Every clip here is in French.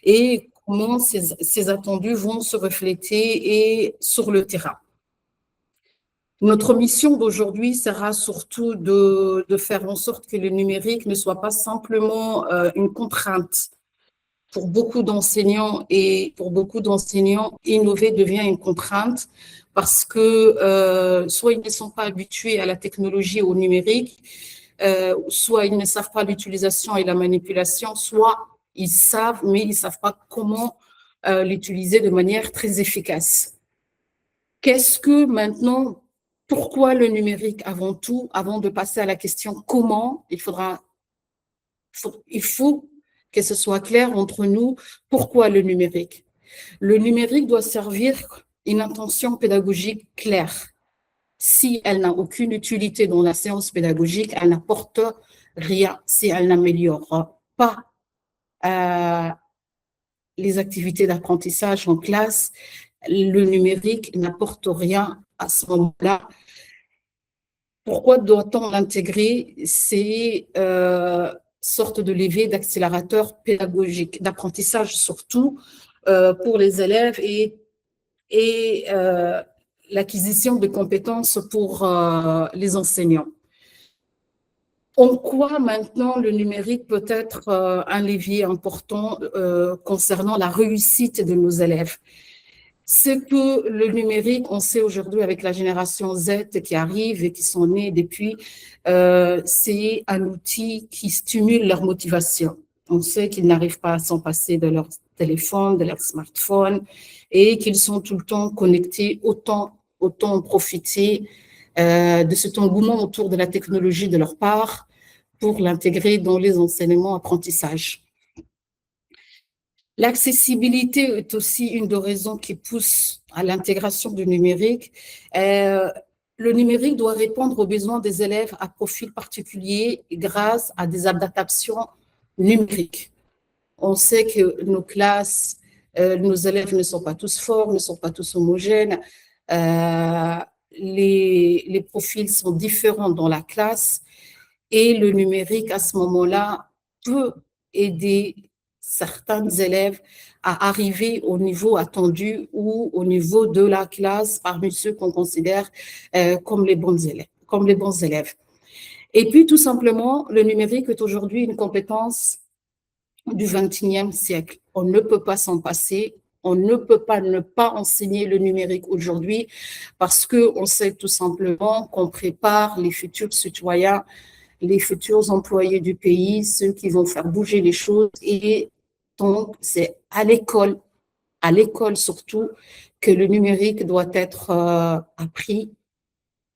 et comment ces attendus vont se refléter et sur le terrain. Notre mission d'aujourd'hui sera surtout de faire en sorte que le numérique ne soit pas simplement une contrainte. Pour beaucoup d'enseignants innover devient une contrainte parce que soit ils ne sont pas habitués à la technologie et au numérique, soit ils ne savent pas l'utilisation et la manipulation, soit ils savent, mais ils ne savent pas comment l'utiliser de manière très efficace. Qu'est-ce que maintenant, pourquoi le numérique avant tout, avant de passer à la question comment, il faut que ce soit clair entre nous, pourquoi le numérique? Le numérique doit servir une intention pédagogique claire. Si elle n'a aucune utilité dans la séance pédagogique, elle n'apporte rien. Si elle n'améliore pas les activités d'apprentissage en classe, le numérique n'apporte rien à ce moment-là. Pourquoi doit-on l'intégrer? C'est sorte de levier d'accélérateur pédagogique, d'apprentissage surtout pour les élèves et l'acquisition de compétences pour les enseignants. En quoi maintenant le numérique peut être un levier important concernant la réussite de nos élèves? C'est que le numérique, on sait aujourd'hui avec la génération Z qui arrive et qui sont nés depuis, c'est un outil qui stimule leur motivation. On sait qu'ils n'arrivent pas à s'en passer de leur téléphone, de leur smartphone et qu'ils sont tout le temps connectés, autant en profiter de cet engouement autour de la technologie de leur part pour l'intégrer dans les enseignements apprentissages. L'accessibilité est aussi une des raisons qui pousse à l'intégration du numérique. Le numérique doit répondre aux besoins des élèves à profil particulier grâce à des adaptations numériques. On sait que nos classes, nos élèves ne sont pas tous forts, ne sont pas tous homogènes. Les profils sont différents dans la classe et le numérique, à ce moment-là, peut aider certains élèves à arriver au niveau attendu ou au niveau de la classe parmi ceux qu'on considère comme les bons élèves. Et puis, tout simplement, le numérique est aujourd'hui une compétence du XXIe siècle. On ne peut pas s'en passer. On ne peut pas ne pas enseigner le numérique aujourd'hui parce qu'on sait tout simplement qu'on prépare les futurs citoyens, les futurs employés du pays, ceux qui vont faire bouger les choses. Et donc, c'est à l'école surtout, que le numérique doit être appris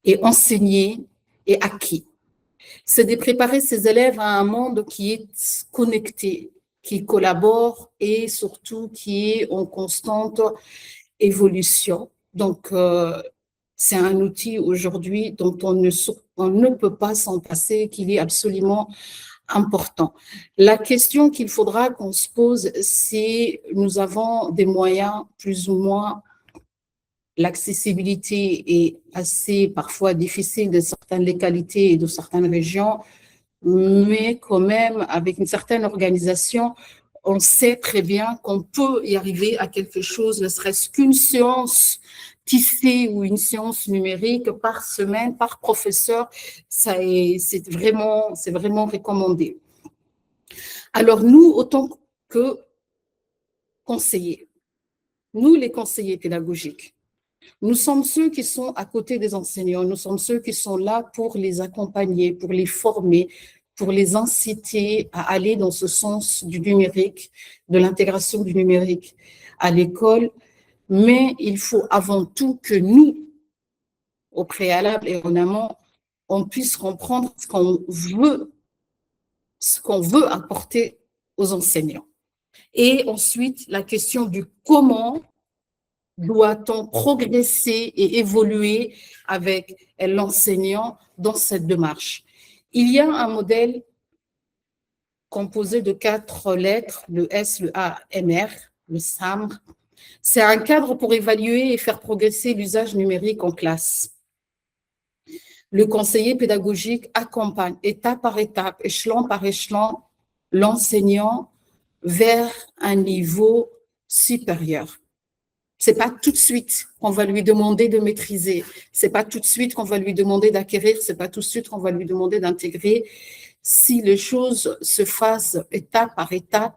et enseigné et acquis. C'est de préparer ces élèves à un monde qui est connecté, qui collabore et surtout qui est en constante évolution. Donc, c'est un outil aujourd'hui dont on ne peut pas s'en passer, qu'il est absolument important. La question qu'il faudra qu'on se pose, c'est nous avons des moyens plus ou moins, l'accessibilité est assez parfois difficile de certaines localités et de certaines régions, mais quand même, avec une certaine organisation, on sait très bien qu'on peut y arriver à quelque chose, ne serait-ce qu'une séance tissée ou une séance numérique par semaine, par professeur, c'est vraiment recommandé. Alors nous, autant que conseillers, nous les conseillers pédagogiques, nous sommes ceux qui sont à côté des enseignants, nous sommes ceux qui sont là pour les accompagner, pour les former, pour les inciter à aller dans ce sens du numérique, de l'intégration du numérique à l'école. Mais il faut avant tout que nous, au préalable et en amont, on puisse comprendre ce qu'on veut apporter aux enseignants. Et ensuite, la question du comment doit-on progresser et évoluer avec l'enseignant dans cette démarche. Il y a un modèle composé de 4 lettres, le S, le A, M, R, le SAMR. C'est un cadre pour évaluer et faire progresser l'usage numérique en classe. Le conseiller pédagogique accompagne étape par étape, échelon par échelon, l'enseignant vers un niveau supérieur. C'est pas tout de suite qu'on va lui demander de maîtriser. C'est pas tout de suite qu'on va lui demander d'acquérir. C'est pas tout de suite qu'on va lui demander d'intégrer. Si les choses se fassent étape par étape,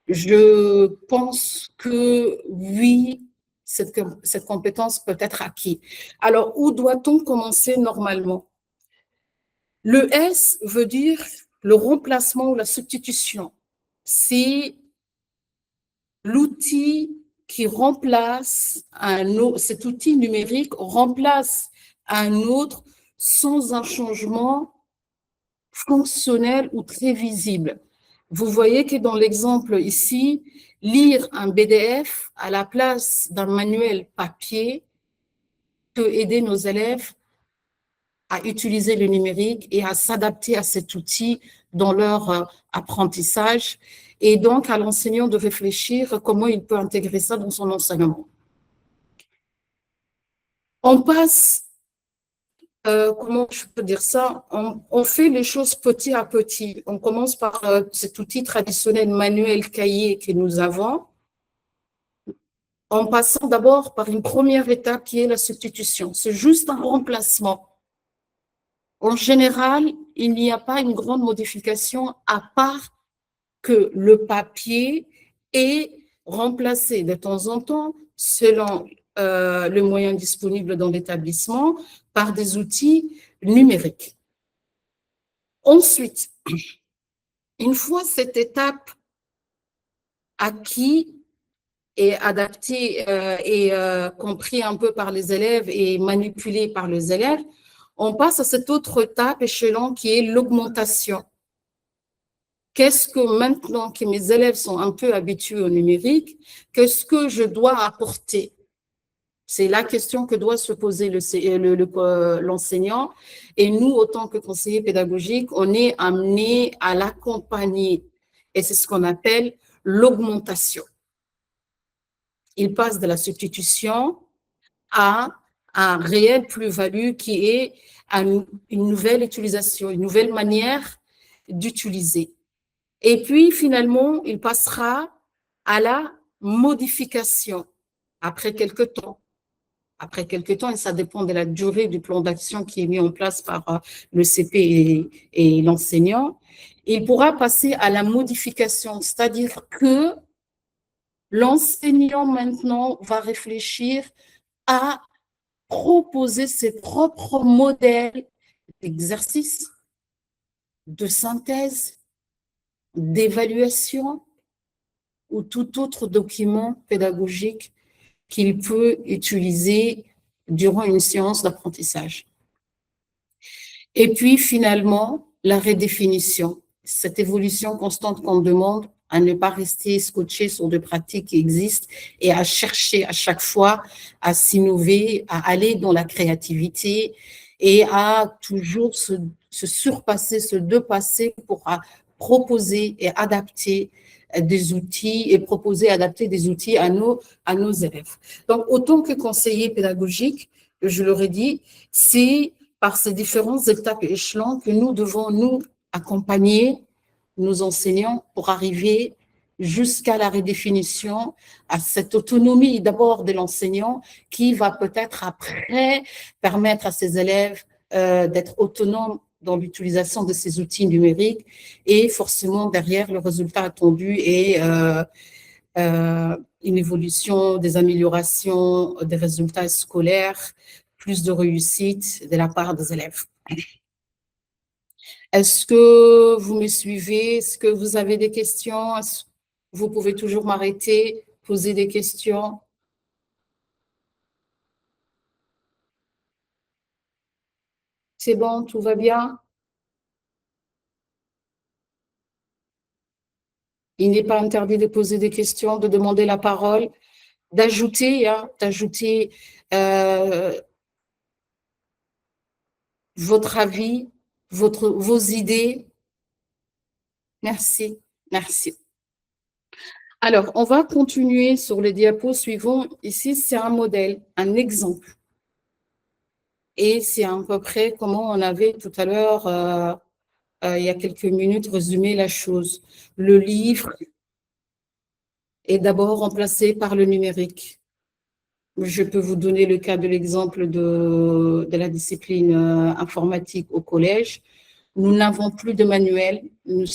je pense que oui, cette compétence peut être acquise. Alors, où doit-on commencer normalement? Le S veut dire le remplacement ou la substitution. C'est l'outil qui remplace un autre, cet outil numérique remplace un autre sans un changement fonctionnel ou très visible. Vous voyez que dans l'exemple ici, lire un PDF à la place d'un manuel papier peut aider nos élèves à utiliser le numérique et à s'adapter à cet outil dans leur apprentissage, et donc à l'enseignant de réfléchir comment il peut intégrer ça dans son enseignement. On passe, comment je peux dire ça, on fait les choses petit à petit. On commence par cet outil traditionnel manuel cahier que nous avons, en passant d'abord par une première étape qui est la substitution. C'est juste un remplacement. En général, il n'y a pas une grande modification à part que le papier est remplacé de temps en temps, selon le moyen disponible dans l'établissement, par des outils numériques. Ensuite, une fois cette étape acquise et adaptée et compris un peu par les élèves et manipulée par les élèves, on passe à cette autre étape échelon qui est l'augmentation. Qu'est-ce que maintenant que mes élèves sont un peu habitués au numérique, qu'est-ce que je dois apporter? C'est la question que doit se poser l'enseignant. Et nous, autant que conseillers pédagogiques, on est amené à l'accompagner. Et c'est ce qu'on appelle l'augmentation. Il passe de la substitution à un réel plus-value qui est une nouvelle utilisation, une nouvelle manière d'utiliser. Et puis, finalement, il passera à la modification après quelques temps. Après quelques temps, et ça dépend de la durée du plan d'action qui est mis en place par le CP et l'enseignant, il pourra passer à la modification, c'est-à-dire que l'enseignant maintenant va réfléchir à proposer ses propres modèles d'exercice, de synthèse, d'évaluation ou tout autre document pédagogique qu'il peut utiliser durant une séance d'apprentissage. Et puis finalement, la redéfinition, cette évolution constante qu'on demande à ne pas rester scotché sur des pratiques qui existent et à chercher à chaque fois à s'innover, à aller dans la créativité et à toujours se surpasser, se dépasser pour proposer et adapter des outils et proposer, adapter des outils à nos élèves. Donc, autant que conseiller pédagogique, je l'aurais dit, c'est par ces différentes étapes et échelons que nous devons nous accompagner nos enseignants pour arriver jusqu'à la redéfinition, à cette autonomie d'abord de l'enseignant qui va peut-être après permettre à ses élèves d'être autonomes dans l'utilisation de ces outils numériques et forcément derrière le résultat attendu est une évolution, des améliorations des résultats scolaires, plus de réussite de la part des élèves. Est-ce que vous me suivez? Est-ce que vous avez des questions? Vous pouvez toujours m'arrêter, poser des questions. C'est bon, tout va bien? Il n'est pas interdit de poser des questions, de demander la parole, d'ajouter euh, votre avis, vos idées. Merci, merci. Alors, on va continuer sur les diapos suivants. Ici, c'est un modèle, un exemple. Et c'est à peu près comment on avait tout à l'heure, il y a quelques minutes, résumé la chose. Le livre est d'abord remplacé par le numérique. Je peux vous donner le cas de l'exemple de la discipline informatique au collège. Nous n'avons plus de manuel, nous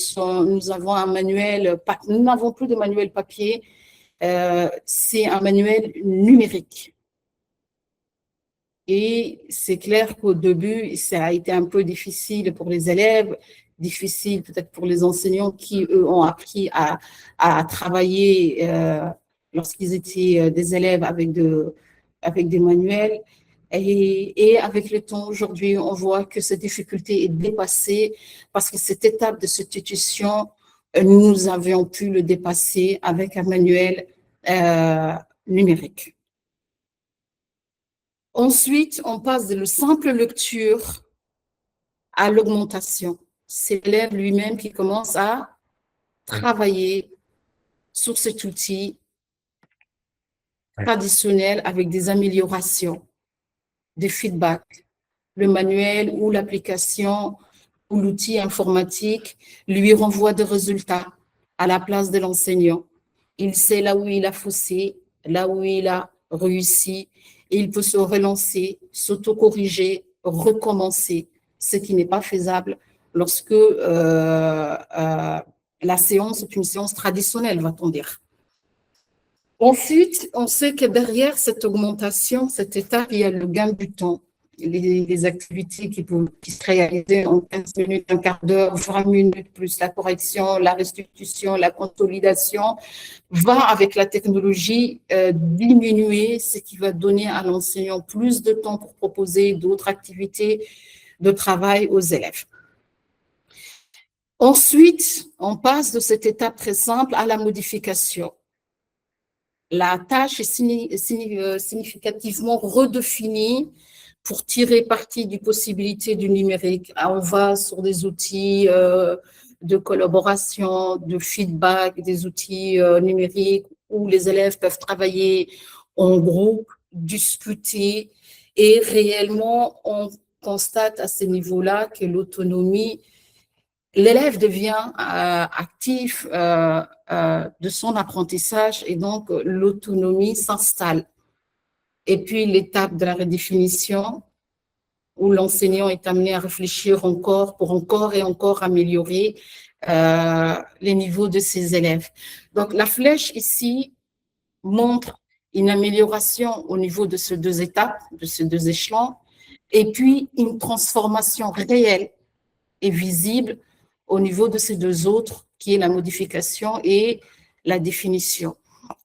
avons un manuel, nous n'avons plus de manuel papier, c'est un manuel numérique. Et c'est clair qu'au début, ça a été un peu difficile pour les élèves, difficile peut-être pour les enseignants qui, eux, ont appris à travailler lorsqu'ils étaient des élèves avec des manuels. Et avec le temps, aujourd'hui, on voit que cette difficulté est dépassée parce que cette étape de substitution, nous avions pu le dépasser avec un manuel numérique. Ensuite, on passe de la simple lecture à l'augmentation. C'est l'élève lui-même qui commence à travailler sur cet outil traditionnel avec des améliorations, des feedbacks. Le manuel ou l'application ou l'outil informatique lui renvoie des résultats à la place de l'enseignant. Il sait là où il a faussé, là où il a réussi, et il peut se relancer, s'auto-corriger, recommencer, ce qui n'est pas faisable lorsque la séance est une séance traditionnelle, va-t-on dire. Ensuite, on sait que derrière cette augmentation, cette étape, il y a le gain du temps. Les activités qui se réalisaient en 15 minutes, un quart d'heure, 20 minutes, plus la correction, la restitution, la consolidation, va avec la technologie diminuer, ce qui va donner à l'enseignant plus de temps pour proposer d'autres activités de travail aux élèves. Ensuite, on passe de cette étape très simple à la modification. La tâche est significativement redéfinie pour tirer parti des possibilités du numérique. On va sur des outils de collaboration, de feedback, des outils numériques où les élèves peuvent travailler en groupe, discuter, et réellement, on constate à ce niveau-là que l'autonomie, l'élève devient actif de son apprentissage et donc l'autonomie s'installe. Et puis l'étape de la redéfinition où l'enseignant est amené à réfléchir encore pour encore et encore améliorer les niveaux de ses élèves. Donc la flèche ici montre une amélioration au niveau de ces deux étapes, de ces deux échelons, et puis une transformation réelle et visible au niveau de ces deux autres, qui est la modification et la définition.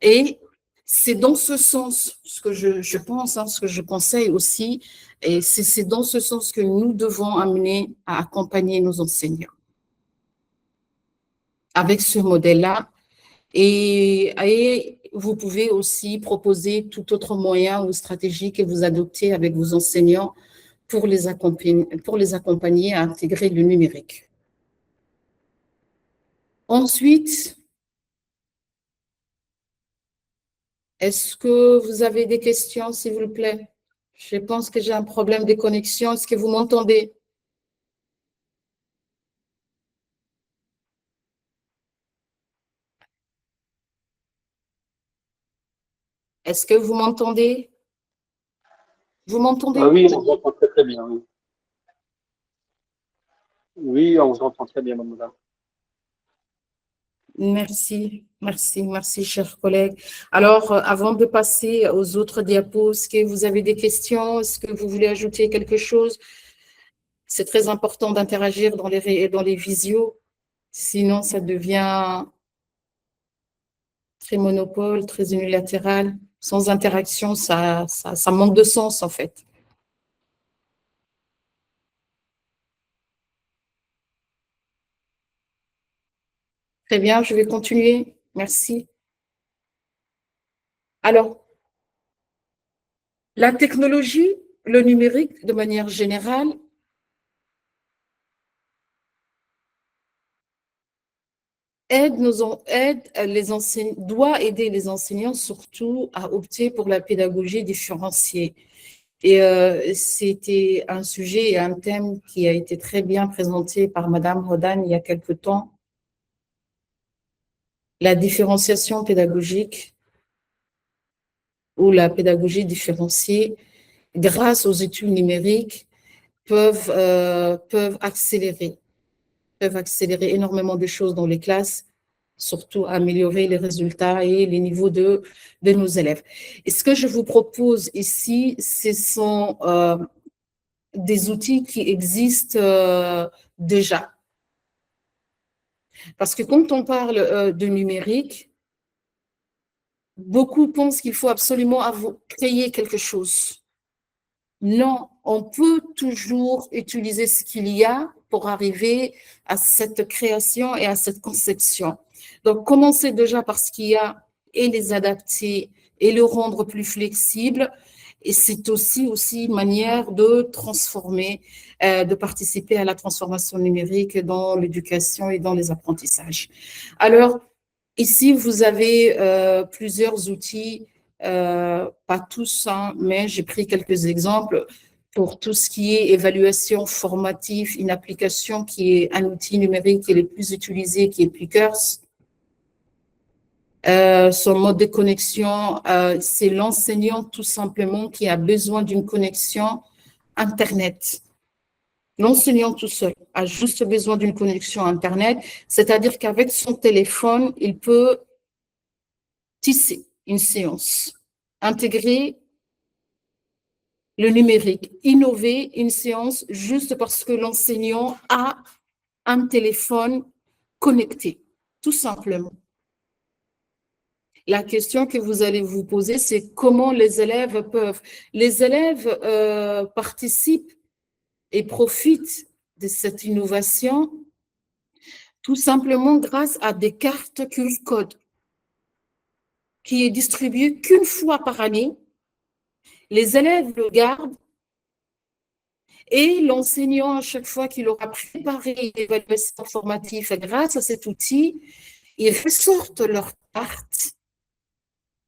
Et c'est dans ce sens, ce que je pense, ce que je conseille aussi, et c'est dans ce sens que nous devons amener à accompagner nos enseignants. Avec ce modèle-là, et vous pouvez aussi proposer tout autre moyen ou stratégie que vous adoptez avec vos enseignants pour les accompagner à intégrer le numérique. Ensuite, est-ce que vous avez des questions, s'il vous plaît? Je pense que j'ai un problème de connexion. Est-ce que vous m'entendez? Est-ce que vous m'entendez? Vous m'entendez? Oui, on vous entend très très bien, oui. Oui, on vous entend très bien, madame. Merci, merci, merci, chers collègues. Alors, avant de passer aux autres diapos, est-ce que vous avez des questions? Est-ce que vous voulez ajouter quelque chose? C'est très important d'interagir dans les visios, sinon ça devient très monopole, très unilatéral. Sans interaction, ça manque de sens, en fait. Très bien, je vais continuer. Merci. Alors, la technologie, le numérique, de manière générale, doit aider les enseignants surtout à opter pour la pédagogie différenciée. Et c'était un sujet et un thème qui a été très bien présenté par Madame Rodan il y a quelque temps. La différenciation pédagogique ou la pédagogie différenciée, grâce aux études numériques, peuvent accélérer énormément de choses dans les classes, surtout améliorer les résultats et les niveaux de nos élèves. Et ce que je vous propose ici, ce sont des outils qui existent déjà. Parce que quand on parle de numérique, beaucoup pensent qu'il faut absolument créer quelque chose. Non, on peut toujours utiliser ce qu'il y a pour arriver à cette création et à cette conception. Donc, commencer déjà par ce qu'il y a et les adapter et le rendre plus flexible. Et c'est aussi une manière de transformer, de participer à la transformation numérique dans l'éducation et dans les apprentissages. Alors, ici, vous avez plusieurs outils, pas tous, hein, mais j'ai pris quelques exemples pour tout ce qui est évaluation formative, une application qui est un outil numérique qui est le plus utilisé, qui est Pickers. Son mode de connexion, c'est l'enseignant tout simplement qui a besoin d'une connexion Internet. L'enseignant tout seul a juste besoin d'une connexion Internet, c'est-à-dire qu'avec son téléphone, il peut tisser une séance, intégrer le numérique, innover une séance juste parce que l'enseignant a un téléphone connecté, tout simplement. La question que vous allez vous poser, c'est comment les élèves peuvent. Les élèves participent et profitent de cette innovation tout simplement grâce à des cartes QR-code qui est distribuée qu'une fois par année. Les élèves le gardent et l'enseignant, à chaque fois qu'il aura préparé l'évaluation formative grâce à cet outil, ils ressortent leur carte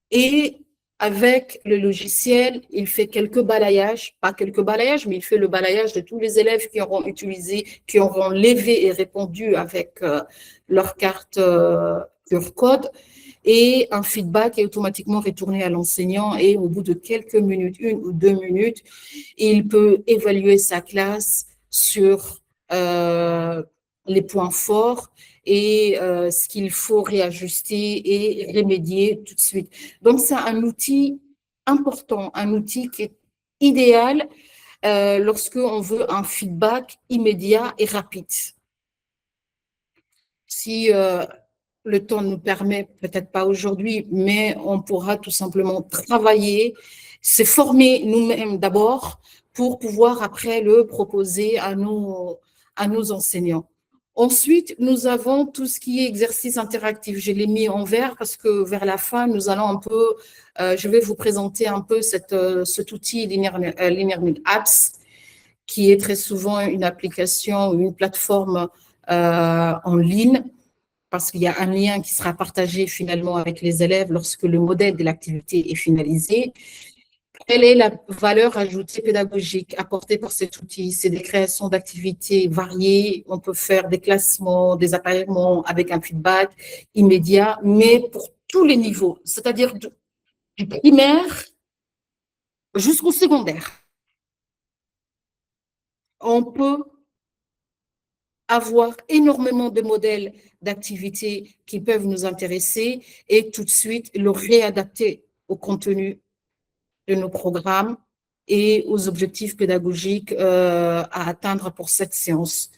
et avec le logiciel, il fait quelques balayages, pas quelques balayages, mais il fait le balayage de tous les élèves qui auront utilisé, qui auront levé et répondu avec leur carte QR-code. Et un feedback est automatiquement retourné à l'enseignant et au bout de quelques minutes, 1 ou 2 minutes, il peut évaluer sa classe sur les points forts et ce qu'il faut réajuster et remédier tout de suite. Donc, c'est un outil important, un outil qui est idéal lorsqu'on veut un feedback immédiat et rapide. Si le temps nous permet, peut-être pas aujourd'hui, mais on pourra tout simplement travailler, se former nous-mêmes d'abord pour pouvoir après le proposer à nos enseignants. Ensuite, nous avons tout ce qui est exercice interactif. Je l'ai mis en vert parce que vers la fin, nous allons un peu, je vais vous présenter un peu cet outil Learning Apps, qui est très souvent une application ou une plateforme en ligne, parce qu'il y a un lien qui sera partagé finalement avec les élèves lorsque le modèle de l'activité est finalisé. Quelle est la valeur ajoutée pédagogique apportée par cet outil? C'est des créations d'activités variées. On peut faire des classements, des appareillements avec un feedback immédiat, mais pour tous les niveaux, c'est-à-dire du primaire jusqu'au secondaire. On peut avoir énormément de modèles d'activités qui peuvent nous intéresser et tout de suite le réadapter au contenu de nos programmes et aux objectifs pédagogiques à atteindre pour cette séance.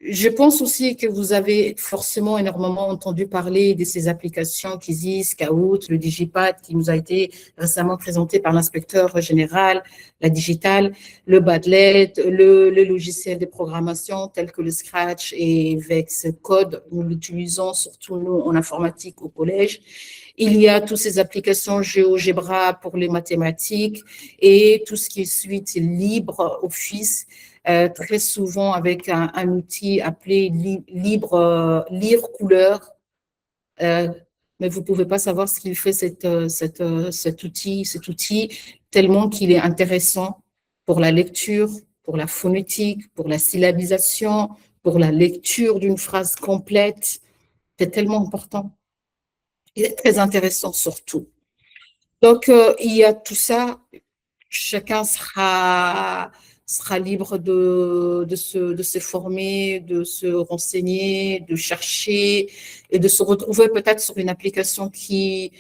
Je pense aussi que vous avez forcément énormément entendu parler de ces applications qui existent, Kahoot, le Digipad, qui nous a été récemment présenté par l'inspecteur général, la Digitale, le Padlet, le logiciel de programmation tel que le Scratch et Vex Code. Nous l'utilisons surtout nous en informatique au collège. Il y a toutes ces applications GeoGebra pour les mathématiques et tout ce qui est suite LibreOffice, très souvent avec un outil appelé Lire Couleur. Mais vous ne pouvez pas savoir ce qu'il fait cet outil, tellement qu'il est intéressant pour la lecture, pour la phonétique, pour la syllabisation, pour la lecture d'une phrase complète. C'est tellement important. Il est très intéressant surtout. Donc, il y a tout ça. Chacun sera libre de se former, de se renseigner, de chercher et de se retrouver peut-être sur une application qu'il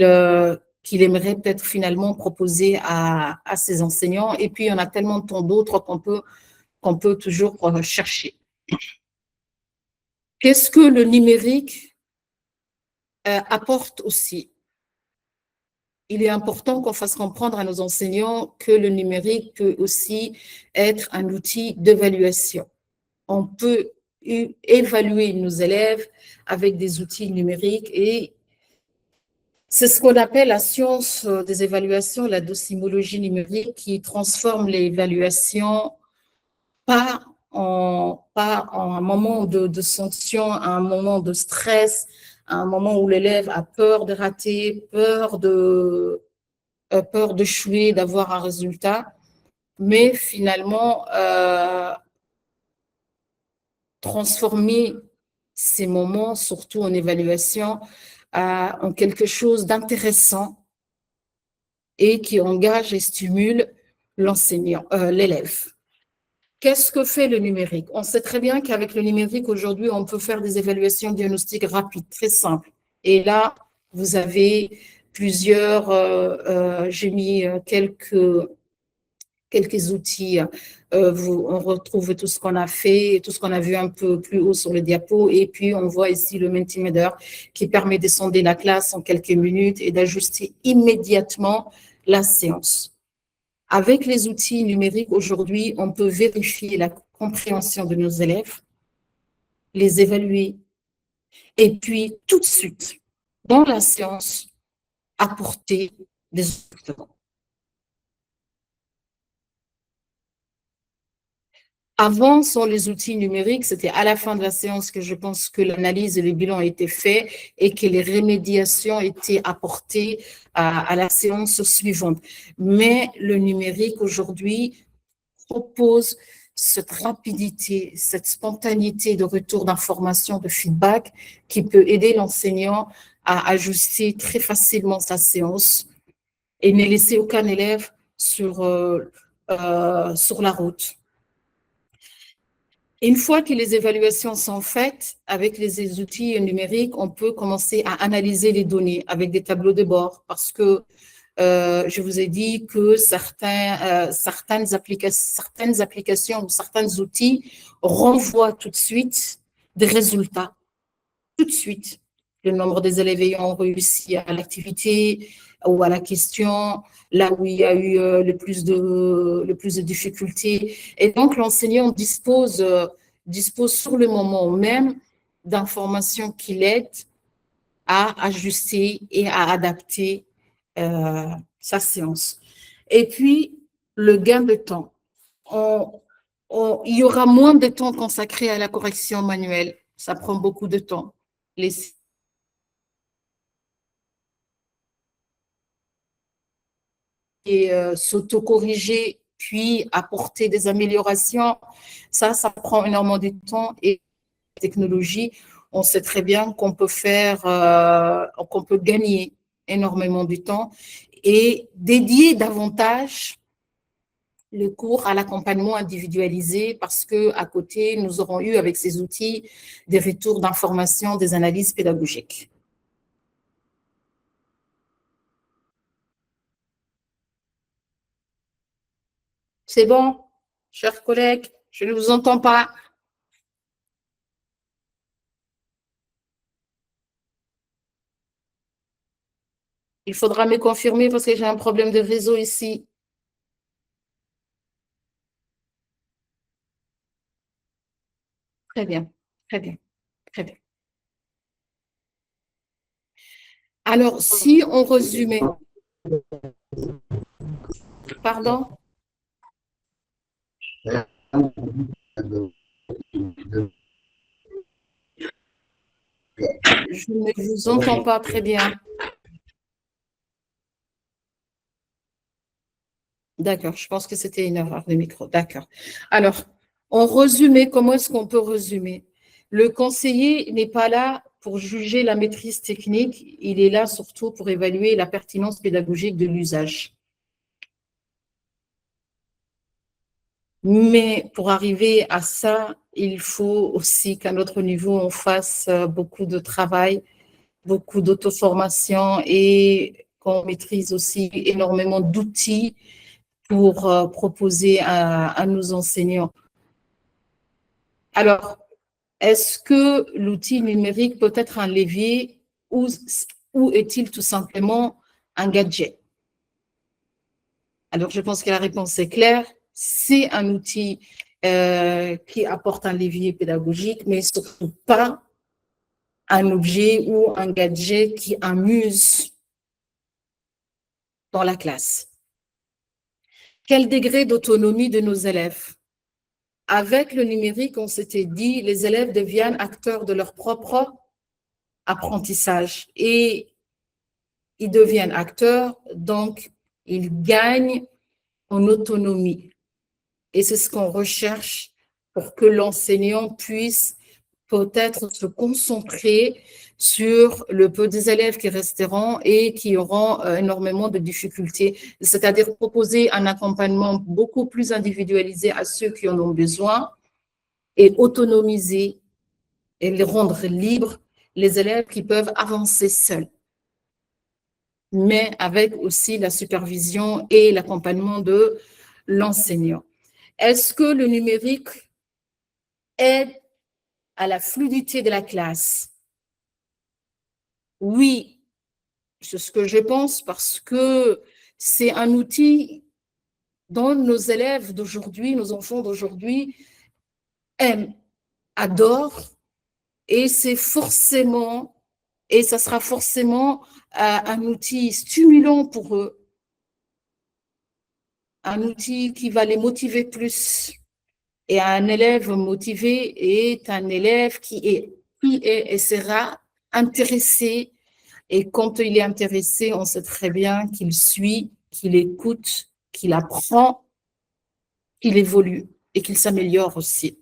aimerait peut-être finalement proposer à ses enseignants. Et puis, il y en a tellement tant d'autres qu'on peut toujours chercher. Qu'est-ce que le numérique apporte aussi? Il est important qu'on fasse comprendre à nos enseignants que le numérique peut aussi être un outil d'évaluation. On peut évaluer nos élèves avec des outils numériques et c'est ce qu'on appelle la science des évaluations, la docimologie numérique, qui transforme l'évaluation pas en un moment de sanction, à un moment de stress, à un moment où l'élève a peur de rater, peur d'échouer, d'avoir un résultat, mais finalement, transformer ces moments, surtout en évaluation, en quelque chose d'intéressant et qui engage et stimule l'enseignant, l'élève. Qu'est-ce que fait le numérique? On sait très bien qu'avec le numérique, aujourd'hui, on peut faire des évaluations diagnostiques rapides, très simples. Et là, vous avez j'ai mis quelques outils. On retrouve tout ce qu'on a fait, tout ce qu'on a vu un peu plus haut sur le diapo. Et puis, on voit ici le Mentimeter qui permet de sonder la classe en quelques minutes et d'ajuster immédiatement la séance. Avec les outils numériques, aujourd'hui, on peut vérifier la compréhension de nos élèves, les évaluer, et puis tout de suite, dans la séance, apporter des ajustements. Avant, sans les outils numériques, c'était à la fin de la séance que je pense que l'analyse et le bilan étaient faits et que les remédiations étaient apportées à la séance suivante. Mais le numérique aujourd'hui propose cette rapidité, cette spontanéité de retour d'information, de feedback qui peut aider l'enseignant à ajuster très facilement sa séance et ne laisser aucun élève sur la route. Une fois que les évaluations sont faites, avec les outils numériques, on peut commencer à analyser les données avec des tableaux de bord parce que je vous ai dit que certaines applications ou certains outils renvoient tout de suite des résultats, tout de suite. Le nombre des élèves ayant réussi à l'activité ou à la question, là où il y a eu le plus de difficultés. Et donc, l'enseignant dispose sur le moment même d'informations qui l'aident à ajuster et à adapter sa séance. Et puis, le gain de temps. Il y aura moins de temps consacré à la correction manuelle. Ça prend beaucoup de temps. S'auto-corriger, puis apporter des améliorations, ça prend énormément de temps et la technologie, on sait très bien qu'on peut qu'on peut gagner énormément de temps et dédier davantage le cours à l'accompagnement individualisé parce que à côté, nous aurons eu avec ces outils des retours d'informations, des analyses pédagogiques. C'est bon, chers collègues, je ne vous entends pas. Il faudra me confirmer parce que j'ai un problème de réseau ici. Très bien, très bien, très bien. Alors, si on résumait, pardon? Je ne vous entends pas très bien. D'accord, je pense que c'était une erreur de micro. D'accord. Alors, en résumé, comment est-ce qu'on peut résumer? Le conseiller n'est pas là pour juger la maîtrise technique, il est là surtout pour évaluer la pertinence pédagogique de l'usage. Mais pour arriver à ça, il faut aussi qu'à notre niveau, on fasse beaucoup de travail, beaucoup d'auto-formation et qu'on maîtrise aussi énormément d'outils pour proposer à nos enseignants. Alors, est-ce que l'outil numérique peut être un levier ou est-il tout simplement un gadget? Alors, je pense que la réponse est claire. C'est un outil qui apporte un levier pédagogique, mais surtout pas un objet ou un gadget qui amuse dans la classe. Quel degré d'autonomie de nos élèves? Avec le numérique, on s'était dit, les élèves deviennent acteurs de leur propre apprentissage et ils deviennent acteurs, donc ils gagnent en autonomie. Et c'est ce qu'on recherche pour que l'enseignant puisse peut-être se concentrer sur le peu des élèves qui resteront et qui auront énormément de difficultés, c'est-à-dire proposer un accompagnement beaucoup plus individualisé à ceux qui en ont besoin et autonomiser et les rendre libres les élèves qui peuvent avancer seuls, mais avec aussi la supervision et l'accompagnement de l'enseignant. Est-ce que le numérique aide à la fluidité de la classe? Oui, c'est ce que je pense parce que c'est un outil dont nos élèves d'aujourd'hui, nos enfants d'aujourd'hui aiment, adorent, et c'est forcément, et ça sera forcément un outil stimulant pour eux, un outil qui va les motiver plus. Et un élève motivé est un élève qui est et sera intéressé. Et quand il est intéressé, on sait très bien qu'il suit, qu'il écoute, qu'il apprend, qu'il évolue et qu'il s'améliore aussi.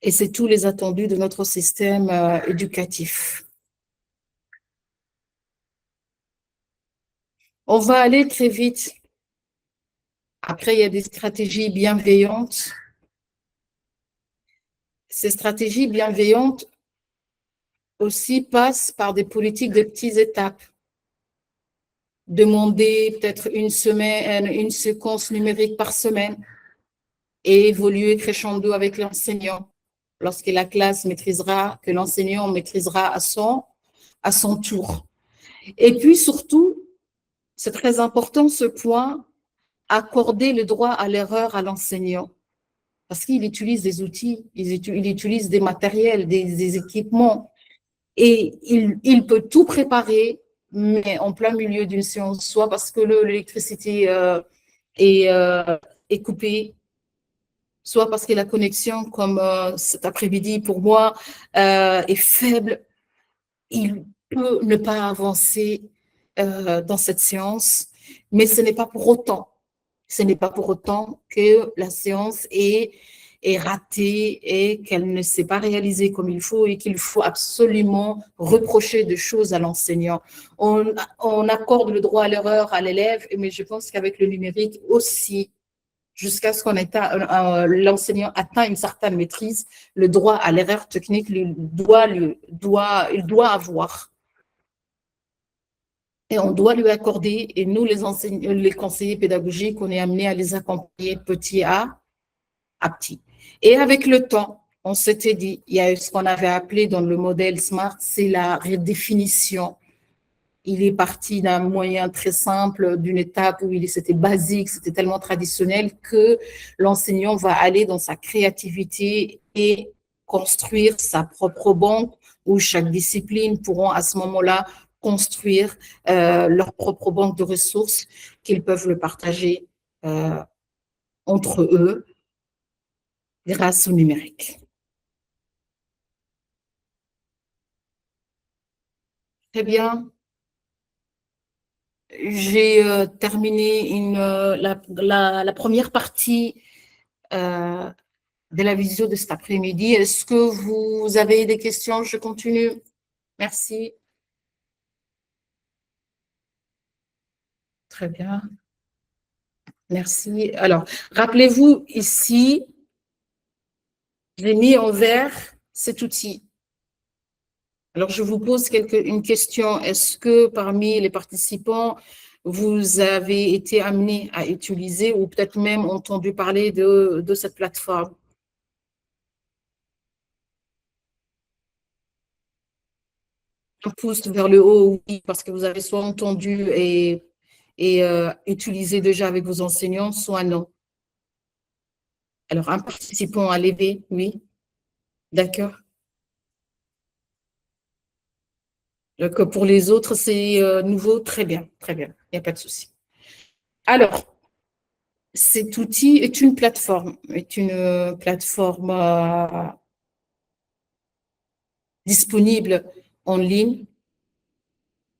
Et c'est tous les attendus de notre système éducatif. On va aller très vite. Après, il y a des stratégies bienveillantes. Ces stratégies bienveillantes aussi passent par des politiques de petites étapes. Demander peut-être une semaine, une séquence numérique par semaine et évoluer crescendo avec l'enseignant. Lorsque la classe maîtrisera, que l'enseignant maîtrisera à son tour. Et puis surtout, c'est très important ce point, accorder le droit à l'erreur à l'enseignant. Parce qu'il utilise des outils, il utilise des matériels, des équipements. Et il peut tout préparer, mais en plein milieu d'une séance, soit parce que l'électricité est coupée, soit parce que la connexion, comme cet après-midi pour moi, est faible. Il peut ne pas avancer dans cette séance, mais ce n'est pas pour autant. Ce n'est pas pour autant que la séance est ratée et qu'elle ne s'est pas réalisée comme il faut et qu'il faut absolument reprocher des choses à l'enseignant. On accorde le droit à l'erreur à l'élève, mais je pense qu'avec le numérique aussi, jusqu'à ce qu'on l'enseignant atteint une certaine maîtrise, le droit à l'erreur technique, il doit avoir. Et on doit lui accorder, et nous, les conseillers pédagogiques, on est amenés à les accompagner petit à petit. Et avec le temps, on s'était dit, il y a ce qu'on avait appelé dans le modèle SMART, c'est la redéfinition. Il est parti d'un moyen très simple, d'une étape où c'était basique, c'était tellement traditionnel que l'enseignant va aller dans sa créativité et construire sa propre banque où chaque discipline pourront à ce moment-là construire leur propre banque de ressources qu'ils peuvent le partager entre eux grâce au numérique. Très bien. J'ai terminé la première partie de la visio de cet après-midi. Est-ce que vous avez des questions? Je continue. Merci. Très bien. Merci. Alors, rappelez-vous ici, j'ai mis en vert cet outil. Alors, je vous pose une question. Est-ce que parmi les participants, vous avez été amené à utiliser ou peut-être même entendu parler de cette plateforme? Un pouce vers le haut, oui, parce que vous avez soit entendu et utilisé déjà avec vos enseignants, soit non. Alors, un participant à lever, oui, d'accord. Donc, pour les autres, c'est nouveau, très bien, il n'y a pas de souci. Alors, cet outil est une plateforme disponible en ligne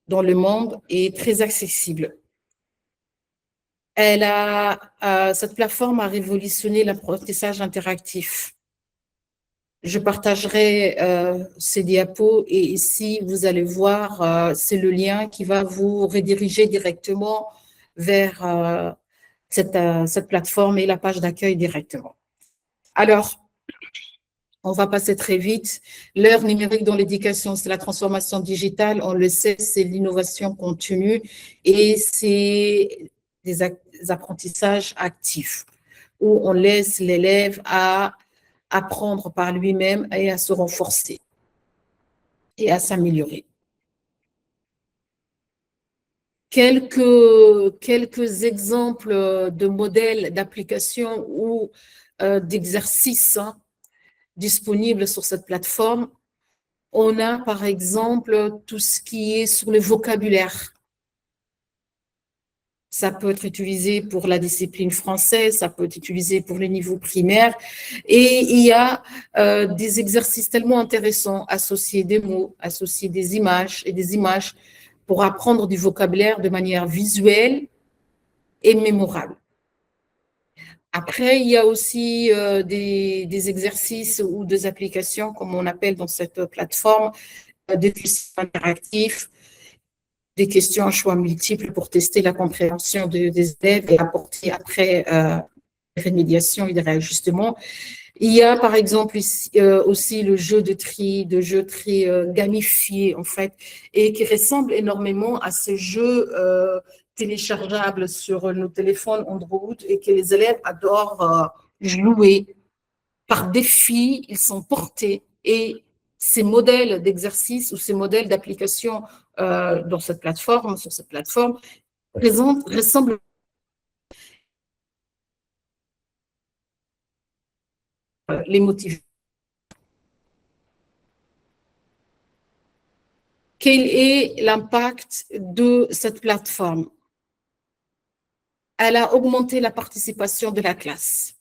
dans le monde et très accessible. Cette plateforme a révolutionné l'apprentissage interactif. Je partagerai ces diapos et ici, vous allez voir, c'est le lien qui va vous rediriger directement vers cette plateforme et la page d'accueil directement. Alors, on va passer très vite. L'heure numérique dans l'éducation, c'est la transformation digitale. On le sait, c'est l'innovation continue et c'est des apprentissages actifs où on laisse l'élève à apprendre par lui-même et à se renforcer et à s'améliorer. Quelques exemples de modèles d'application ou d'exercices disponibles sur cette plateforme. On a par exemple tout ce qui est sur le vocabulaire. Ça peut être utilisé pour la discipline française, ça peut être utilisé pour le niveau primaire. Et il y a des exercices tellement intéressants, associer des mots, associer des images et des images pour apprendre du vocabulaire de manière visuelle et mémorable. Après, il y a aussi des exercices ou des applications, comme on appelle dans cette plateforme, des questions interactifs, des questions à choix multiples pour tester la compréhension des élèves et apporter après des rémédiations et des réajustements. Il y a par exemple aussi le jeu de tri gamifié en fait, et qui ressemble énormément à ce jeu téléchargeable sur nos téléphones Android et que les élèves adorent jouer. Par défi, ils sont portés et ces modèles d'exercice ou ces modèles d'application sur cette plateforme, ressemblent les motifs. Quel est l'impact de cette plateforme? Elle a augmenté la participation de la classe.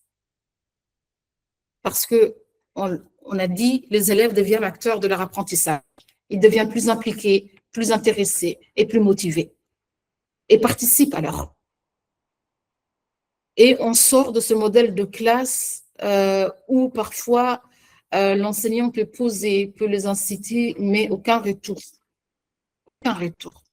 Parce que on a dit, les élèves deviennent acteurs de leur apprentissage. Ils deviennent plus impliqués, plus intéressés et plus motivés. Et participent alors. Et on sort de ce modèle de classe où parfois l'enseignant peut poser, peut les inciter, mais aucun retour. Aucun retour.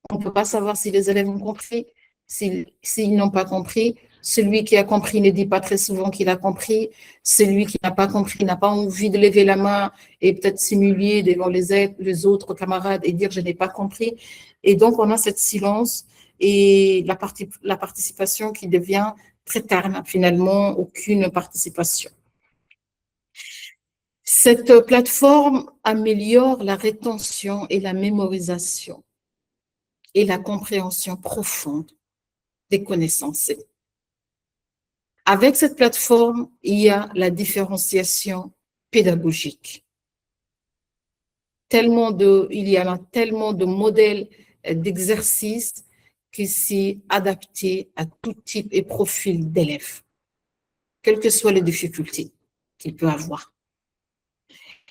On ne peut pas savoir si les élèves ont compris, s'ils n'ont pas compris. Celui qui a compris ne dit pas très souvent qu'il a compris. Celui qui n'a pas compris n'a pas envie de lever la main et peut-être s'humilier devant les autres camarades et dire « je n'ai pas compris ». Et donc, on a cette silence et la participation qui devient très terne, finalement, aucune participation. Cette plateforme améliore la rétention et la mémorisation et la compréhension profonde des connaissances. Avec cette plateforme, il y a la différenciation pédagogique. Il y a tellement de modèles d'exercices qui sont adaptés à tout type et profil d'élèves, quelles que soient les difficultés qu'il peut avoir.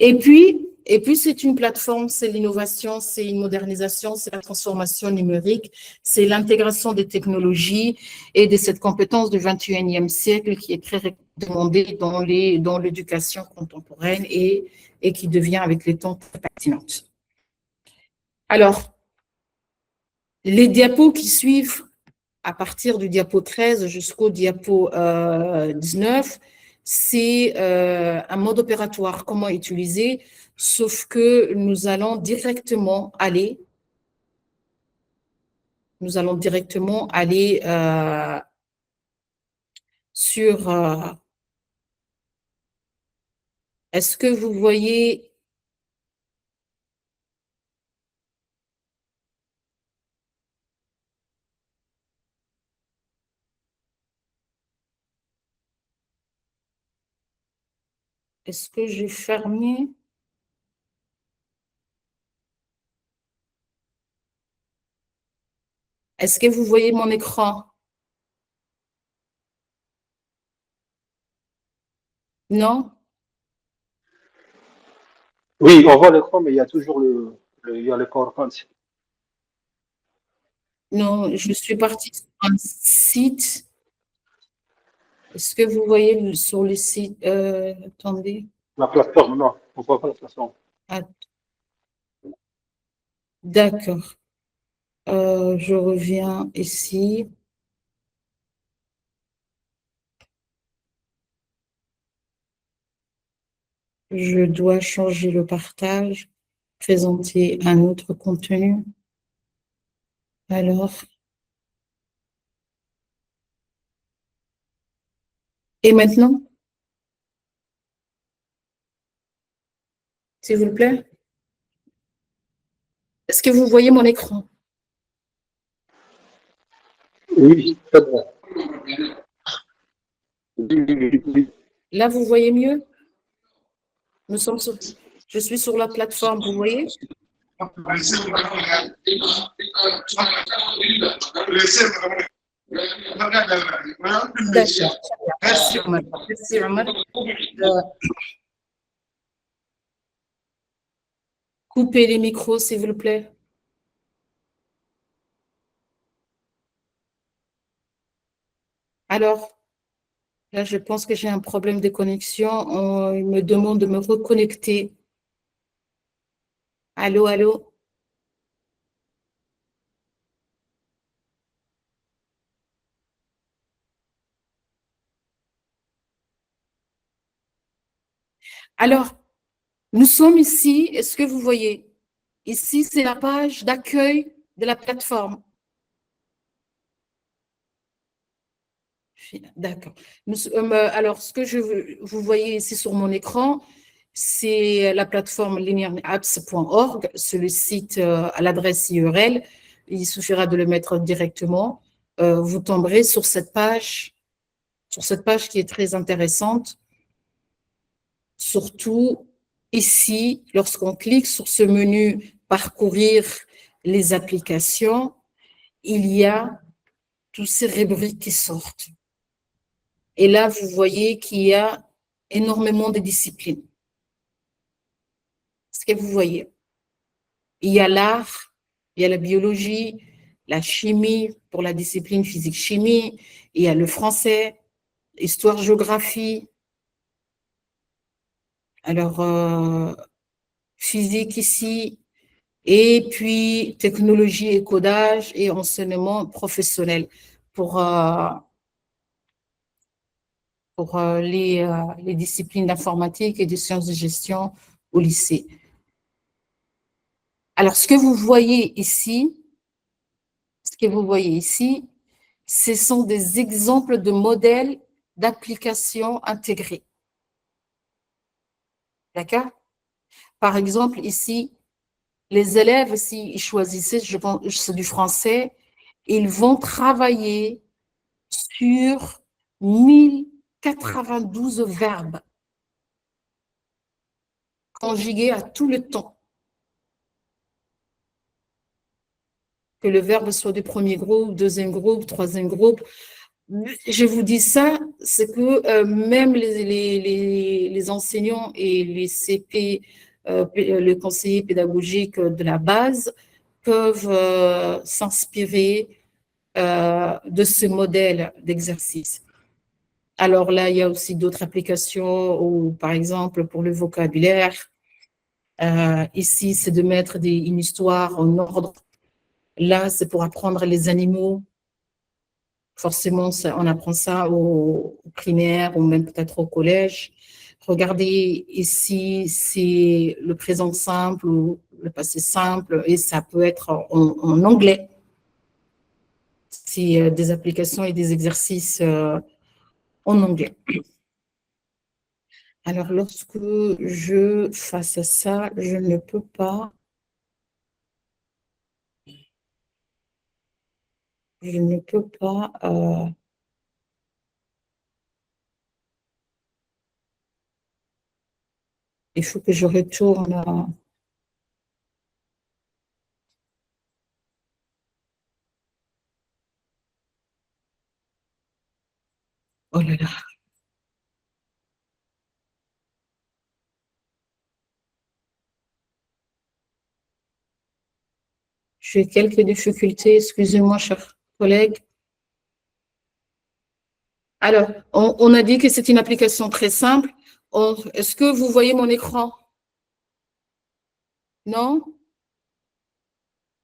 Et puis c'est une plateforme, c'est l'innovation, c'est une modernisation, c'est la transformation numérique, c'est l'intégration des technologies et de cette compétence du 21e siècle qui est très demandée dans l'éducation contemporaine et qui devient avec le temps très pertinente. Alors, les diapos qui suivent, à partir du diapo 13 jusqu'au diapo 19, c'est un mode opératoire, comment utiliser, sauf que nous allons directement aller sur... est-ce que vous voyez... Est-ce que j'ai fermé? Est-ce que vous voyez mon écran? Non? Oui, on voit l'écran, mais il y a toujours il y a le PowerPoint. Non, je suis partie sur un site. Est-ce que vous voyez sur le site? Attendez. La plateforme, non, on voit pas la plateforme. Ah, d'accord. Je reviens ici. Je dois changer le partage, présenter un autre contenu. Alors, et maintenant, s'il vous plaît, est-ce que vous voyez mon écran? Oui, très bien. Oui. Là, vous voyez mieux? Je suis sur la plateforme, vous voyez? D'accord. Merci, Omar. Merci, Omar. Coupez les micros, s'il vous plaît. Alors, là, je pense que j'ai un problème de connexion. Il me demande de me reconnecter. Allô, allô? Alors, nous sommes ici. Est-ce que vous voyez? Ici, c'est la page d'accueil de la plateforme. D'accord. Alors, ce que vous voyez ici sur mon écran, c'est la plateforme linearapps.org, c'est le site à l'adresse URL. Il suffira de le mettre directement. Vous tomberez sur cette page qui est très intéressante. Surtout ici, lorsqu'on clique sur ce menu parcourir les applications, il y a toutes ces rubriques qui sortent. Et là, vous voyez qu'il y a énormément de disciplines. Ce que vous voyez. Il y a l'art, il y a la biologie, la chimie pour la discipline physique-chimie, il y a le français, histoire-géographie. Alors, physique ici, et puis technologie et codage et enseignement professionnel pour les disciplines d'informatique et de sciences de gestion au lycée. Alors, ce que vous voyez ici, ce sont des exemples de modèles d'applications intégrées. D'accord? Par exemple, ici, les élèves, s'ils choisissaient, je pense, c'est du français, ils vont travailler sur 1092 verbes conjugués à tout le temps. Que le verbe soit du premier groupe, deuxième groupe, troisième groupe. Je vous dis ça, c'est que même les enseignants et les CP, le conseiller pédagogique de la base, peuvent s'inspirer de ce modèle d'exercice. Alors là, il y a aussi d'autres applications où, par exemple, pour le vocabulaire, ici, c'est de mettre une histoire en ordre. Là, c'est pour apprendre les animaux. Forcément, on apprend ça au primaire ou même peut-être au collège. Regardez ici, c'est le présent simple ou le passé simple et ça peut être en anglais. C'est des applications et des exercices en anglais. Alors, lorsque je face à ça, je ne peux pas, il faut que je retourne. Oh là là, j'ai quelques difficultés, excusez-moi, chers collègues. Alors, on a dit que c'est une application très simple. Est-ce que vous voyez mon écran? Non?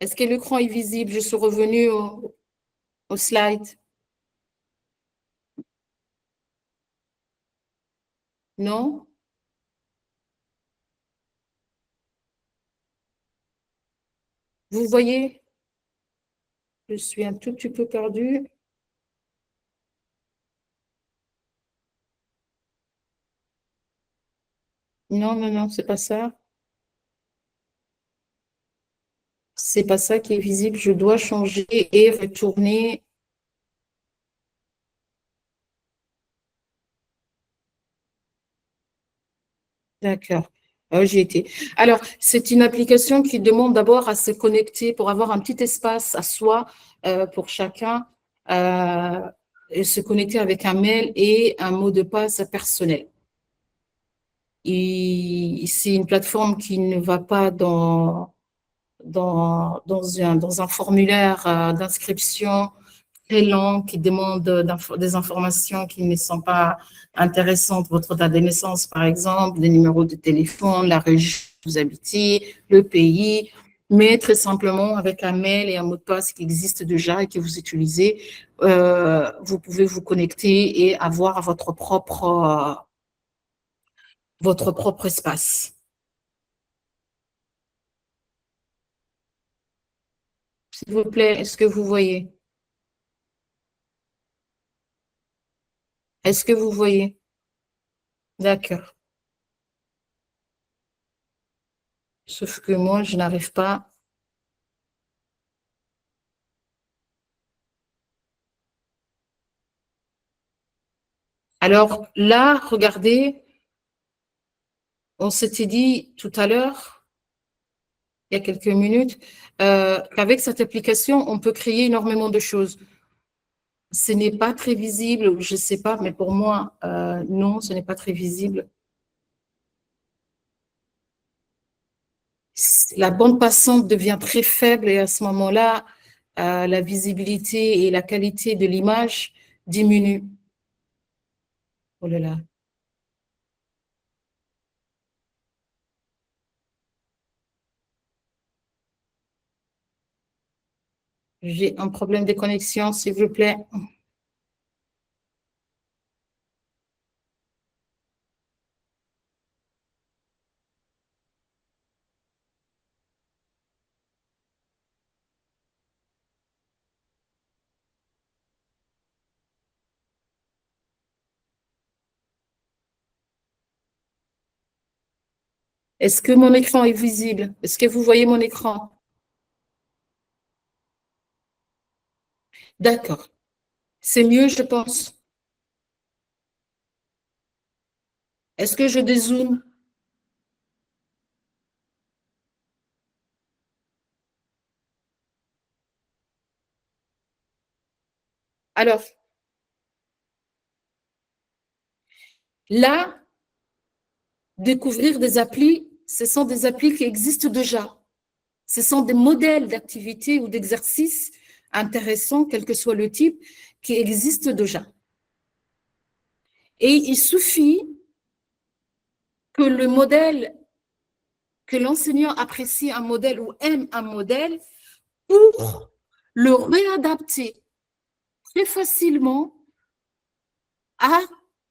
Est-ce que l'écran est visible? Je suis revenue au slide. Non? Vous voyez? Je suis un tout petit peu perdue. Non, non, non, c'est pas ça. C'est pas ça qui est visible. Je dois changer et retourner. D'accord. J'y étais. Alors, c'est une application qui demande d'abord à se connecter pour avoir un petit espace à soi pour chacun euh, et se connecter avec un mail et un mot de passe personnel. Et c'est une plateforme qui ne va pas dans un formulaire d'inscription très long qui demande des informations qui ne sont pas intéressantes, votre date de naissance par exemple, les numéros de téléphone, la région où vous habitez, le pays, mais très simplement avec un mail et un mot de passe qui existe déjà et que vous utilisez, vous pouvez vous connecter et avoir votre propre espace. S'il vous plaît, est-ce que vous voyez? Est-ce que vous voyez? D'accord. Sauf que moi, je n'arrive pas. Alors là, regardez, on s'était dit tout à l'heure, il y a quelques minutes, qu'avec cette application, on peut créer énormément de choses. Ce n'est pas très visible, je ne sais pas, mais pour moi, non, ce n'est pas très visible. La bande passante devient très faible et à ce moment-là, la visibilité et la qualité de l'image diminuent. Oh là là. J'ai un problème de connexion, s'il vous plaît. Est-ce que mon écran est visible? Est-ce que vous voyez mon écran? D'accord. C'est mieux, je pense. Est-ce que je dézoome? Alors, là, découvrir des applis, ce sont des applis qui existent déjà. Ce sont des modèles d'activités ou d'exercices intéressants, quel que soit le type, qui existent déjà. Et il suffit que le modèle, que l'enseignant apprécie un modèle ou aime un modèle pour le réadapter très facilement à,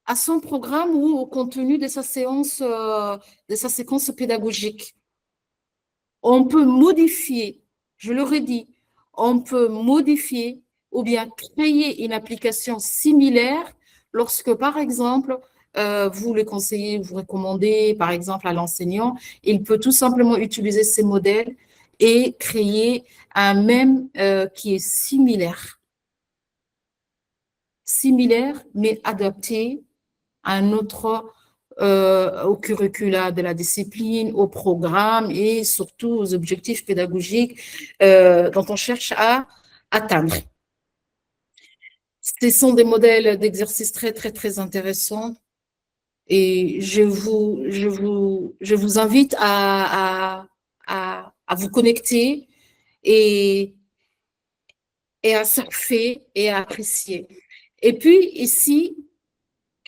à son programme ou au contenu de sa séance, de sa séquence pédagogique. On peut modifier, je le redis, on peut modifier ou bien créer une application similaire lorsque, par exemple, vous le conseillez, vous recommandez, par exemple, à l'enseignant, il peut tout simplement utiliser ces modèles et créer un même qui est similaire, mais adapté à un autre, au curricula de la discipline, au programme et surtout aux objectifs pédagogiques dont on cherche à atteindre. Ce sont des modèles d'exercice très, très, très intéressants et je vous invite à vous connecter et, et à surfer et à apprécier. Et puis ici,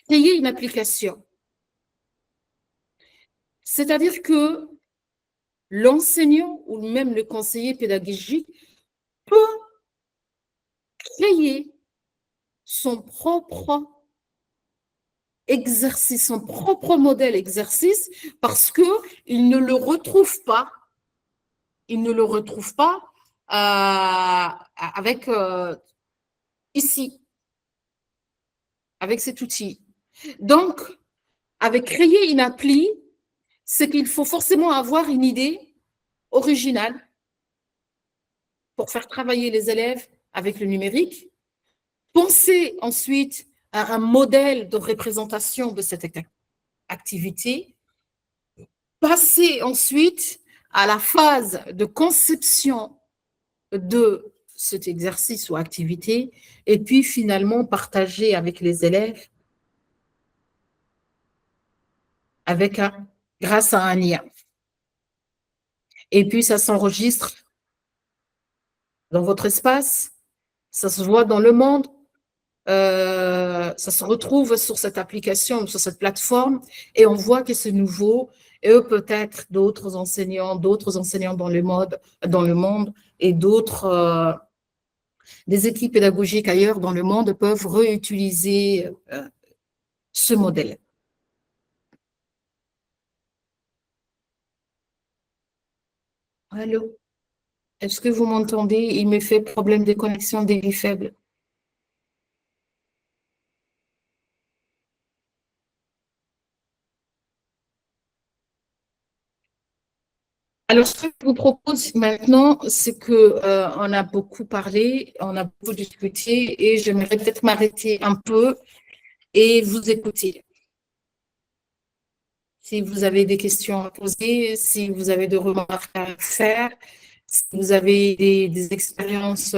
créer une application. C'est-à-dire que l'enseignant ou même le conseiller pédagogique peut créer son propre exercice, son propre modèle exercice parce qu'il ne le retrouve pas, il ne le retrouve pas avec ici, avec cet outil. Donc, avec créer une appli, c'est qu'il faut forcément avoir une idée originale pour faire travailler les élèves avec le numérique. Penser ensuite à un modèle de représentation de cette activité. Passer ensuite à la phase de conception de cet exercice ou activité et puis finalement partager avec les élèves grâce à un lien. Et puis ça s'enregistre dans votre espace, ça se voit dans le monde, ça se retrouve sur cette application, sur cette plateforme, et on voit que c'est nouveau, et peut-être d'autres enseignants dans le monde, et des équipes pédagogiques ailleurs dans le monde peuvent réutiliser ce modèle. Allô? Est-ce que vous m'entendez? Il me fait problème de connexion débit faible. Alors, ce que je vous propose maintenant, c'est que on a beaucoup parlé, on a beaucoup discuté, et j'aimerais peut-être m'arrêter un peu et vous écouter. Si vous avez des questions à poser, si vous avez des remarques à faire, si vous avez des expériences,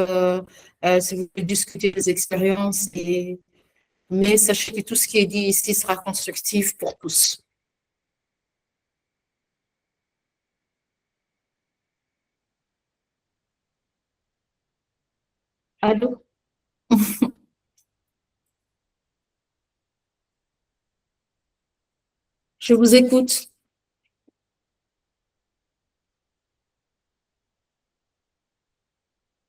si vous voulez discuter des expériences, mais sachez que tout ce qui est dit ici sera constructif pour tous. Allô? Je vous écoute.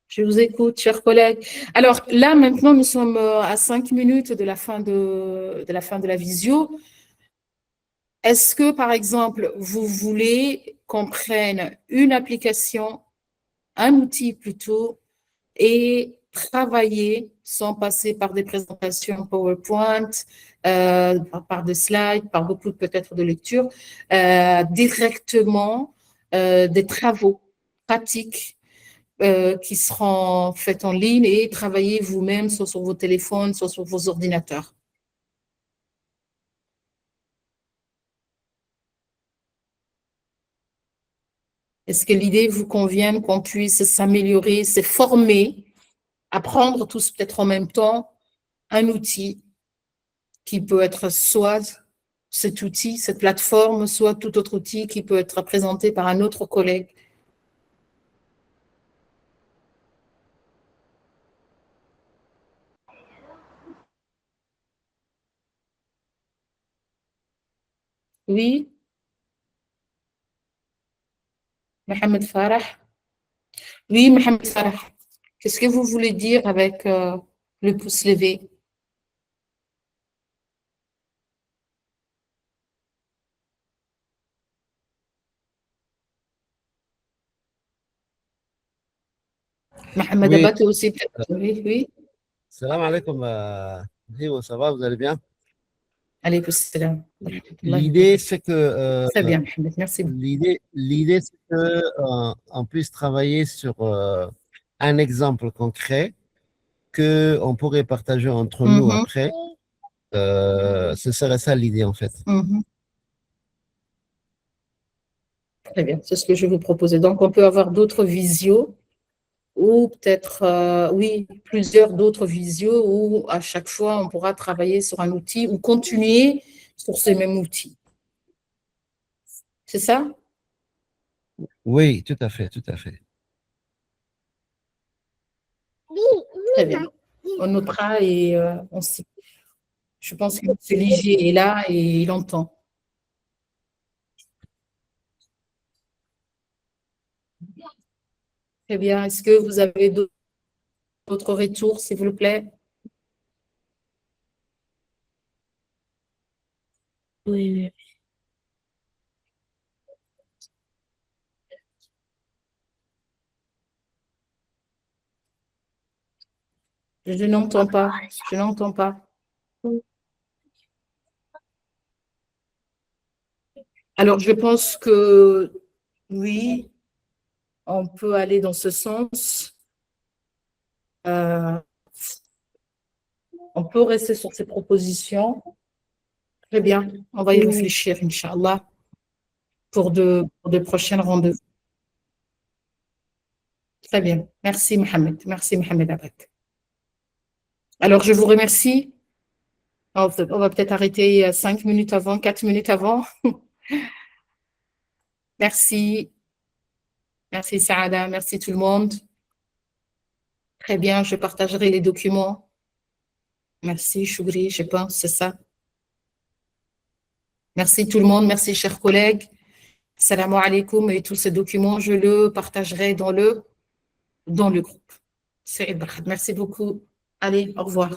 Je vous écoute, chers collègues. Alors là, maintenant, nous sommes à 5 minutes de la fin de la visio. Est-ce que, par exemple, vous voulez qu'on prenne une application, un outil plutôt, et travailler sans passer par des présentations PowerPoint, par des slides, par beaucoup peut-être de lectures, directement des travaux pratiques qui seront faites en ligne et travailler vous-même, soit sur vos téléphones, soit sur vos ordinateurs. Est-ce que l'idée vous convient qu'on puisse s'améliorer, se former, apprendre tous peut-être en même temps un outil qui peut être soit cet outil, cette plateforme, soit tout autre outil qui peut être présenté par un autre collègue? Oui, Mohamed Farah. Oui, Mohamed Farah. Qu'est-ce que vous voulez dire avec le pouce levé? Mohamed Oui, Abate aussi, peut-être. Oui, oui. salam alaikum. Ça va, vous allez bien? Alaykoum salam. wa rahmatullahi wa L'idée, barakatuh. c'est que, Très bien, Mohamed. Merci beaucoup. l'idée, c'est que, on puisse travailler sur un exemple concret que on pourrait partager entre nous Mhm, après. Ce serait ça l'idée, en fait. mhm. Très bien, c'est ce que je vais vous proposer. Donc, on peut avoir d'autres visios ou peut-être, oui, plusieurs d'autres visios où à chaque fois, on pourra travailler sur un outil ou continuer sur ce même outil. C'est ça? Oui, tout à fait, tout à fait. Très bien. On notera et je pense que M. Ligier est là et il entend. Très bien. Est-ce que vous avez d'autres retours, s'il vous plaît? Oui. Je n'entends pas. Je n'entends pas. Alors, je pense que oui, on peut aller dans ce sens. On peut rester sur ces propositions. Très bien. On va y réfléchir, Inch'Allah, pour de prochaines rendez-vous. Très bien. Merci, Mohamed. Merci, Mohamed Abad. Alors, je vous remercie. On va peut-être arrêter 5 minutes avant, 4 minutes avant. Merci. Merci, Saada. Merci, tout le monde. Très bien, je partagerai les documents. Merci, Chougri, je pense, c'est ça. Merci, tout le monde. Merci, chers collègues. Salam alaikum. Et tous ces documents, je le partagerai dans le groupe. C'est Ibrahim. Merci beaucoup. Allez, au revoir.